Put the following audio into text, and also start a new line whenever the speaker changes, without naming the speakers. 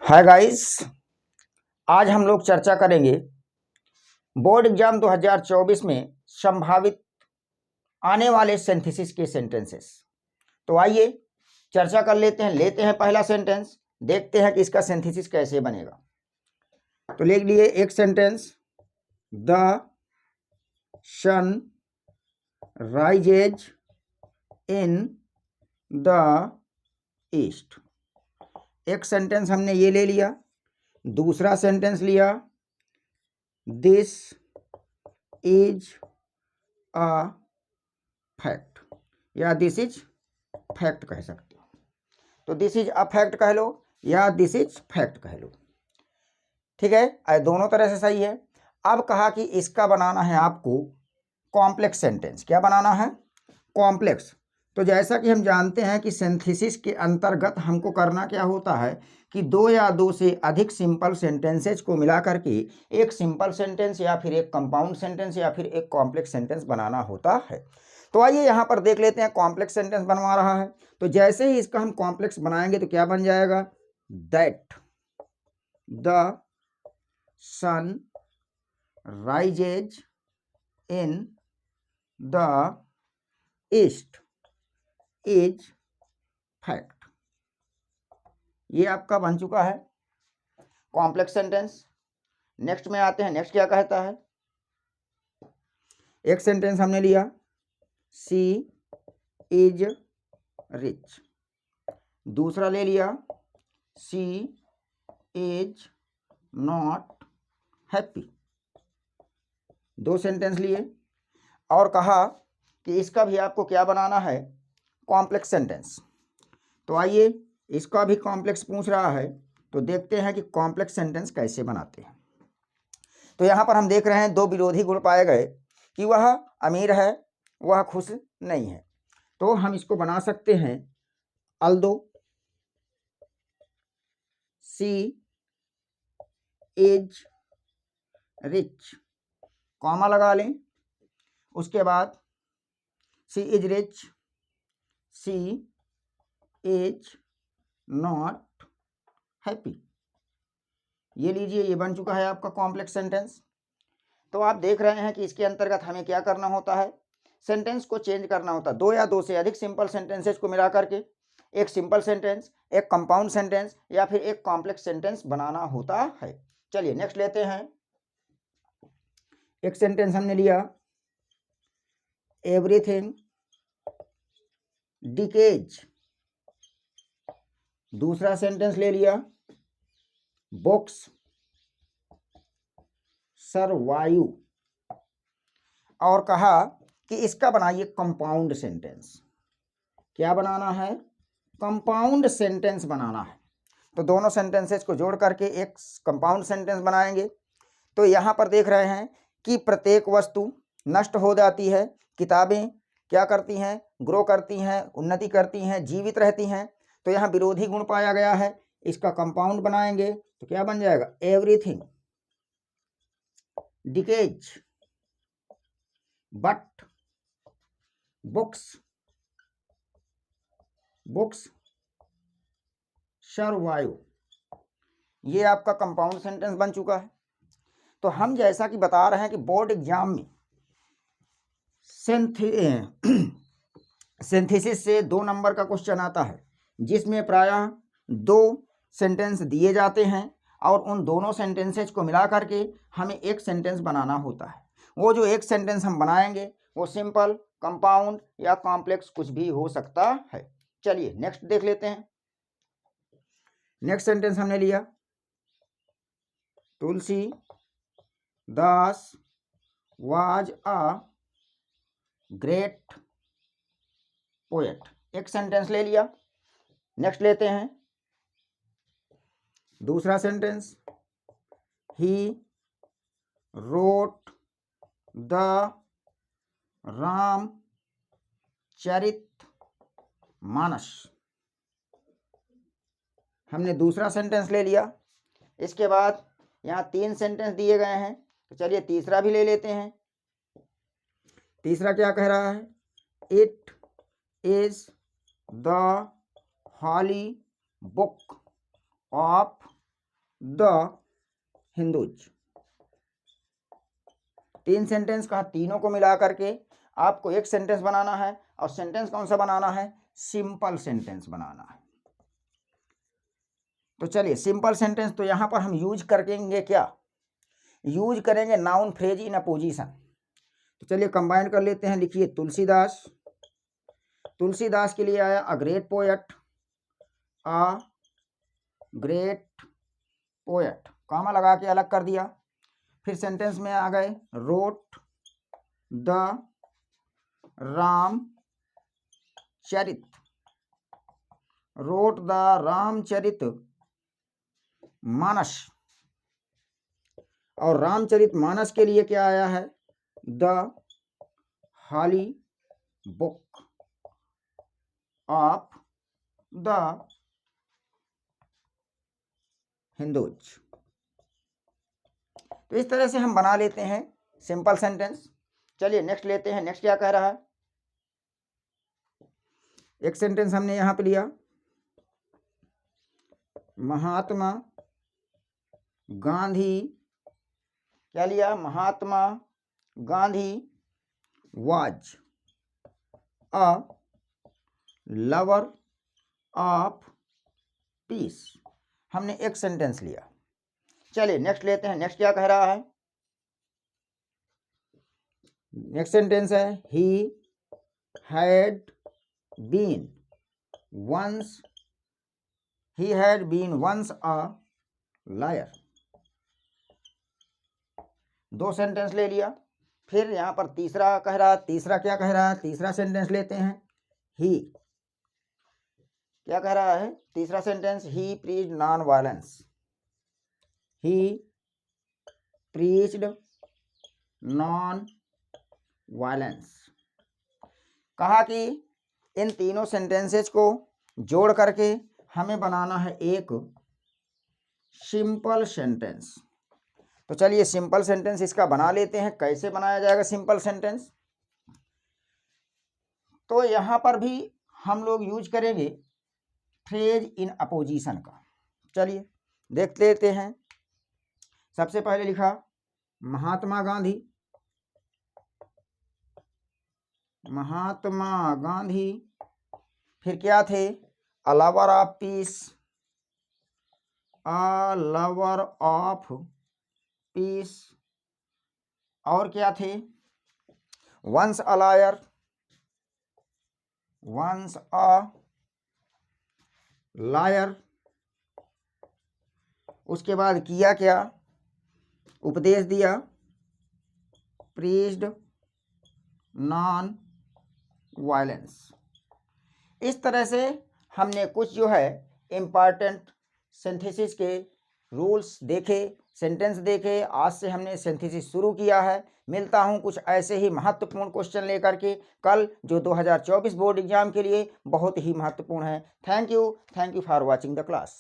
Hi guys, आज हम लोग चर्चा करेंगे बोर्ड एग्जाम 2024 में संभावित आने वाले सिंथेसिस के सेंटेंसेस। तो आइए चर्चा कर लेते हैं पहला सेंटेंस, देखते हैं कि इसका सिंथेसिस कैसे बनेगा। तो लिख लिए एक sentence, the sun rises in the east. एक सेंटेंस हमने ये ले लिया। दूसरा सेंटेंस लिया, दिस इज अ फैक्ट, या दिस इज फैक्ट कह सकते हो। तो दिस इज अ फैक्ट कह लो या दिस इज फैक्ट कह लो, ठीक है, दोनों तरह से सही है। अब कहा कि इसका बनाना है आपको कॉम्प्लेक्स सेंटेंस। क्या बनाना है? कॉम्प्लेक्स। तो जैसा कि हम जानते हैं कि सिंथेसिस के अंतर्गत हमको करना क्या होता है कि दो या दो से अधिक सिंपल सेंटेंसेज को मिला करके एक सिंपल सेंटेंस या फिर एक कंपाउंड सेंटेंस या फिर एक कॉम्प्लेक्स सेंटेंस बनाना होता है। तो आइए यहाँ पर देख लेते हैं कॉम्प्लेक्स सेंटेंस बनवा रहा है। तो जैसे ही इसका हम कॉम्प्लेक्स बनाएंगे तो क्या बन जाएगा? That the sun rises in the east is fact. ये आपका बन चुका है कॉम्प्लेक्स सेंटेंस। नेक्स्ट में आते हैं। नेक्स्ट क्या कहता है? एक सेंटेंस हमने लिया, सी इज रिच। दूसरा ले लिया, सी इज नॉट हैप्पी। दो सेंटेंस लिए और कहा कि इसका भी आपको क्या बनाना है? Complex sentence. तो आइए इसका भी कॉम्प्लेक्स पूछ रहा है, तो देखते हैं कि कॉम्प्लेक्स सेंटेंस कैसे बनाते हैं। तो यहाँ पर हम देख रहे हैं दो विरोधी गुण पाए गए कि वह अमीर है, वह खुश नहीं है। तो हम इसको बना सकते हैं, although C is rich, comma लगा लें, उसके बाद C is rich, C is not happy. ये लीजिए, ये बन चुका है आपका कॉम्प्लेक्स सेंटेंस। तो आप देख रहे हैं कि इसके अंतर्गत हमें क्या करना होता है? सेंटेंस को चेंज करना होता है। दो या दो से अधिक सिंपल सेंटेंसेस को मिला करके एक सिंपल सेंटेंस, एक कंपाउंड सेंटेंस या फिर एक कॉम्प्लेक्स सेंटेंस बनाना होता है। चलिए नेक्स्ट लेते हैं। एक सेंटेंस हमने लिया, एवरीथिंग डिकेज। दूसरा सेंटेंस ले लिया, बुक्स सरवाइव। और कहा कि इसका बनाइए कंपाउंड सेंटेंस। क्या बनाना है? कंपाउंड सेंटेंस बनाना है। तो दोनों सेंटेंसेस को जोड़ करके एक कंपाउंड सेंटेंस बनाएंगे। तो यहाँ पर देख रहे हैं कि प्रत्येक वस्तु नष्ट हो जाती है, किताबें क्या करती हैं? ग्रो करती हैं, उन्नति करती हैं, जीवित रहती हैं। तो यहाँ विरोधी गुण पाया गया है, इसका कंपाउंड बनाएंगे तो क्या बन जाएगा? Everything decays but books survive. ये आपका कंपाउंड सेंटेंस बन चुका है। तो हम जैसा कि बता रहे हैं कि बोर्ड एग्जाम में सिंथेसिस से 2 नंबर का क्वेश्चन आता है, जिसमें प्रायः 2 सेंटेंस दिए जाते हैं और उन दोनों सेंटेंसेज को मिला करके हमें एक सेंटेंस बनाना होता है। वो जो एक सेंटेंस हम बनाएंगे वो सिंपल, कंपाउंड या कॉम्प्लेक्स कुछ भी हो सकता है। चलिए नेक्स्ट देख लेते हैं। नेक्स्ट सेंटेंस हमने लिया, Tulsi Das was a great poet. एक सेंटेंस ले लिया। नेक्स्ट लेते हैं दूसरा sentence, he wrote the Ram Charit Manas. हमने दूसरा सेंटेंस ले लिया। इसके बाद यहाँ 3 सेंटेंस दिए गए हैं, तो चलिए तीसरा भी ले लेते हैं। तीसरा क्या कह रहा है? It is the holy book of the Hindus. 3 sentence कहा, तीनों को मिला करके आपको एक सेंटेंस बनाना है, और सेंटेंस कौन सा बनाना है? सिंपल सेंटेंस बनाना है। तो चलिए सिंपल सेंटेंस तो यहां पर हम यूज करेंगे क्या? यूज करेंगे नाउन फ्रेज इन अपोजिशन। तो चलिए कंबाइन कर लेते हैं। लिखिए तुलसीदास। तुलसीदास के लिए आया अ ग्रेट पोएट, अ ग्रेट पोएट, कॉमा लगा के अलग कर दिया। फिर सेंटेंस में आ गए wrote the Ramcharit, wrote the Ramcharit Manas, और रामचरित मानस के लिए क्या आया है? The holy book of the Hindus. तो इस तरह से हम बना लेते हैं सिंपल सेंटेंस। चलिए नेक्स्ट लेते हैं। नेक्स्ट क्या कह रहा है? एक सेंटेंस हमने यहां पे लिया, महात्मा गांधी, क्या लिया? Mahatma Gandhi was a lover of peace. हमने एक सेंटेंस लिया। चलिए नेक्स्ट लेते हैं। नेक्स्ट क्या कह रहा है? नेक्स्ट सेंटेंस है he had been once, he had been once a liar. 2 sentence ले लिया। फिर यहां पर तीसरा कह रहा है। तीसरा क्या कह रहा है? तीसरा सेंटेंस लेते हैं। ही क्या कह रहा है? तीसरा sentence, he preached non violence, he preached non violence. कहा कि इन तीनों सेंटेंसेस को जोड़ करके हमें बनाना है एक सिंपल सेंटेंस। तो चलिए सिंपल सेंटेंस इसका बना लेते हैं। कैसे बनाया जाएगा सिंपल सेंटेंस? तो यहां पर भी हम लोग यूज करेंगे फ्रेज इन अपोजिशन का। चलिए देख लेते हैं। सबसे पहले लिखा महात्मा गांधी, महात्मा गांधी। फिर क्या थे? A lover of peace, a lover of peace. और क्या थे? Once a liar, once a liar. उसके बाद किया क्या? उपदेश दिया, प्रीच्ड नॉन वायलेंस। इस तरह से हमने कुछ जो है इम्पॉर्टेंट सिंथेसिस के रूल्स देखे, सेंटेंस देखे। आज से हमने सिंथेसिस शुरू किया है। मिलता हूं कुछ ऐसे ही महत्वपूर्ण क्वेश्चन लेकर के कल, जो 2024 बोर्ड एग्जाम के लिए बहुत ही महत्वपूर्ण है। Thank you for watching the class.